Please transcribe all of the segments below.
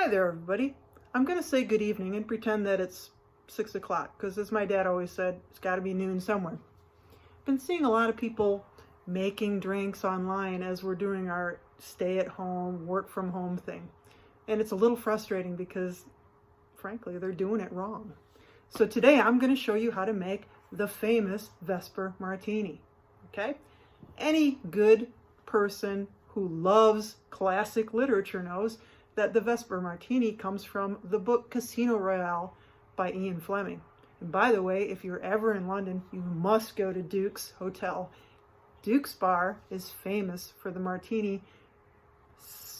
Hi there, everybody. I'm going to say good evening and pretend that it's 6 o'clock, because as my dad always said, it's got to be noon somewhere. I've been seeing a lot of people making drinks online as we're doing our stay-at-home, work-from-home thing. And it's a little frustrating because, frankly, they're doing it wrong. So today I'm going to show you how to make the famous Vesper Martini. Okay? Any good person who loves classic literature knows that the Vesper Martini comes from the book Casino Royale by Ian Fleming. And by the way, if you're ever in London, you must go to Duke's Hotel. Duke's Bar is famous for the martini.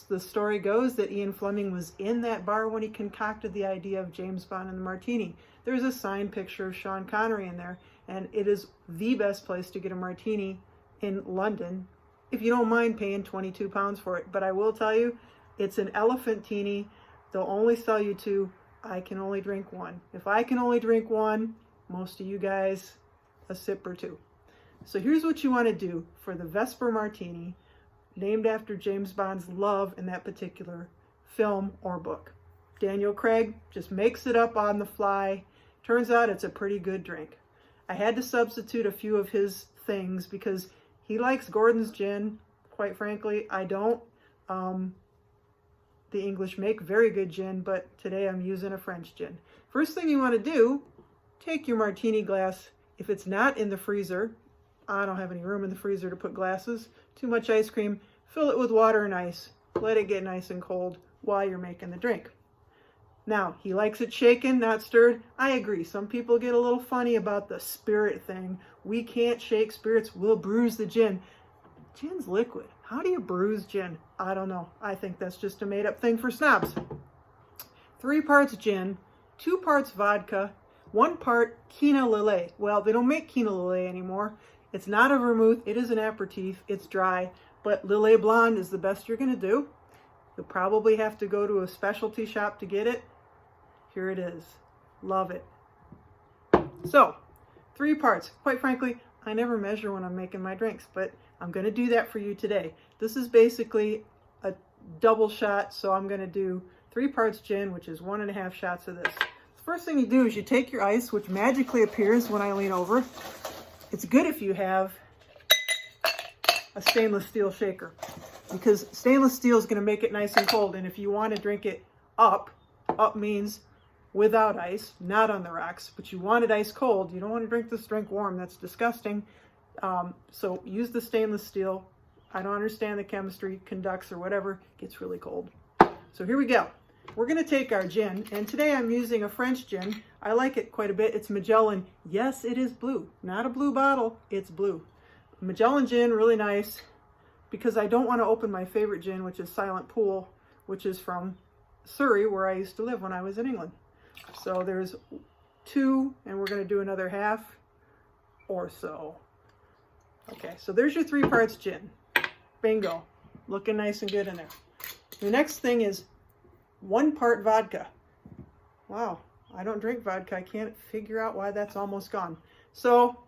The story goes that Ian Fleming was in that bar when he concocted the idea of James Bond and the martini. There's a signed picture of Sean Connery in there, and it is the best place to get a martini in London, if you don't mind paying £22 for it. But I will tell you, it's an elephantini. They'll only sell you two. I can only drink one. If I can only drink one, most of you guys, a sip or two. So here's what you want to do for the Vesper Martini, named after James Bond's love in that particular film or book. Daniel Craig just makes it up on the fly. Turns out it's a pretty good drink. I had to substitute a few of his things because he likes Gordon's gin. Quite frankly, I don't. The English make very good gin, but today I'm using a French gin. First thing you want to do, take your martini glass. If it's not in the freezer, I don't have any room in the freezer to put glasses, too much ice cream, fill it with water and ice. Let it get nice and cold while you're making the drink. Now, he likes it shaken, not stirred. I agree. Some people get a little funny about the spirit thing. We can't shake spirits. We'll bruise the gin. Gin's liquid. How do you bruise gin? I don't know. I think that's just a made-up thing for snobs. 3 parts gin, 2 parts vodka, 1 part Quina Lillet. Well, they don't make Quina Lillet anymore. It's not a vermouth. It is an aperitif. It's dry, but Lillet Blonde is the best you're going to do. You'll probably have to go to a specialty shop to get it. Here it is. Love it. So, 3 parts. Quite frankly, I never measure when I'm making my drinks, but I'm going to do that for you today. This is basically a double shot, so I'm going to do 3 parts gin, which is 1.5 shots of this. The first thing you do is you take your ice, which magically appears when I lean over. It's good if you have a stainless steel shaker, because stainless steel is going to make it nice and cold, and if you want to drink it up means without ice, not on the rocks, but you want it ice cold. You don't want to drink this drink warm. That's disgusting. So use the stainless steel. I don't understand the chemistry, conducts or whatever. It gets really cold. So here we go. We're going to take our gin, and today I'm using a French gin. I like it quite a bit. It's Magellan. Yes, it is blue. Not a blue bottle. It's blue. Magellan gin, really nice, because I don't want to open my favorite gin, which is Silent Pool, which is from Surrey, where I used to live when I was in England. So there's 2, and we're going to do another half or so. Okay, so there's your 3 parts gin. Bingo. Looking nice and good in there. The next thing is 1 part vodka. Wow, I don't drink vodka. I can't figure out why that's almost gone. So,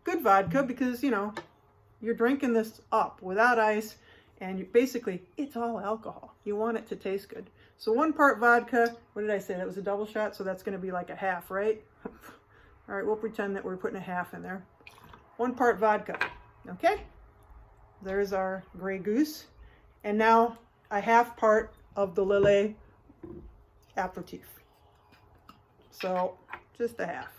good vodka, because, you know, you're drinking this up without ice, and basically, it's all alcohol. You want it to taste good. So 1 part vodka, what did I say? That was a double shot, so that's going to be like a half, right? All right, we'll pretend that we're putting a half in there. 1 part vodka, okay? There's our Grey Goose. And now a half part of the Lillet aperitif. So just a half.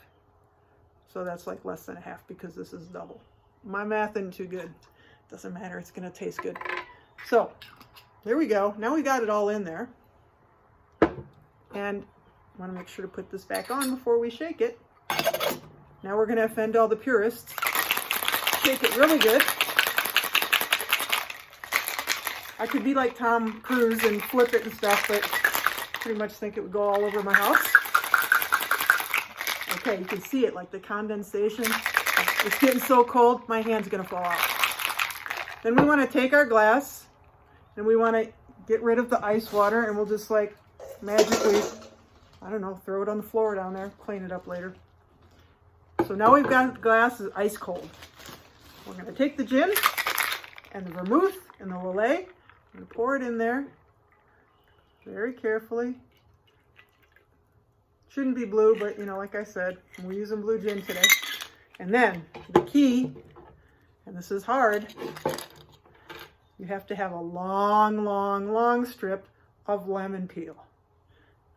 So that's like less than a half because this is double. My math isn't too good. Doesn't matter, it's going to taste good. So there we go. Now we got it all in there. And I want to make sure to put this back on before we shake it. Now we're going to offend all the purists. Shake it really good. I could be like Tom Cruise and flip it and stuff, but pretty much think it would go all over my house. Okay, you can see it, like the condensation. It's getting so cold, my hand's going to fall off. Then we want to take our glass, and we want to get rid of the ice water, and we'll just like magically, I don't know, throw it on the floor down there, clean it up later. So now we've got the glass is ice cold. We're going to take the gin and the vermouth and the Lillet and pour it in there. very carefully. Shouldn't be blue, but you know, like I said, we're using blue gin today. And then the key, and this is hard, you have to have a long, long, long strip of lemon peel.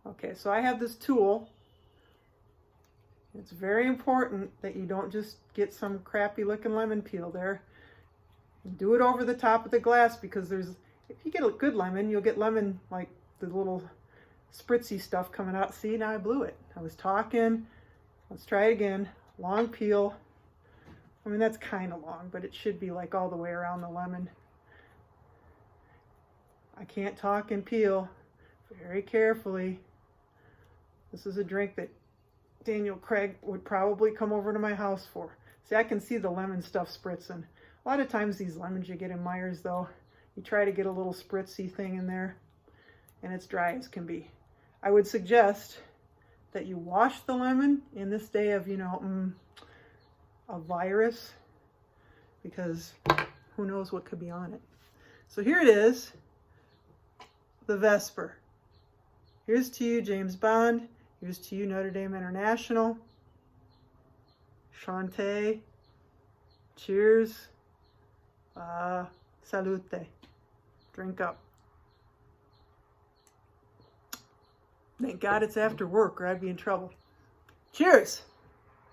Okay, so I have this tool. It's very important that you don't just get some crappy looking lemon peel there. Do it over the top of the glass, because if you get a good lemon, you'll get lemon, like the little spritzy stuff coming out. See, now I blew it. I was talking. Let's try it again. Long peel. I mean, that's kind of long, but it should be like all the way around the lemon. I can't talk and peel. Very carefully. This is a drink that Daniel Craig would probably come over to my house for. See, I can see the lemon stuff spritzing. A lot of times these lemons you get in Myers, though, you try to get a little spritzy thing in there, and it's dry as can be. I would suggest that you wash the lemon in this day of, you know, a virus, because who knows what could be on it. So here it is, the Vesper. Here's to you, James Bond. Here's to you, Notre Dame International. Chante. Cheers. Salute. Drink up. Thank God it's after work, or I'd be in trouble. Cheers!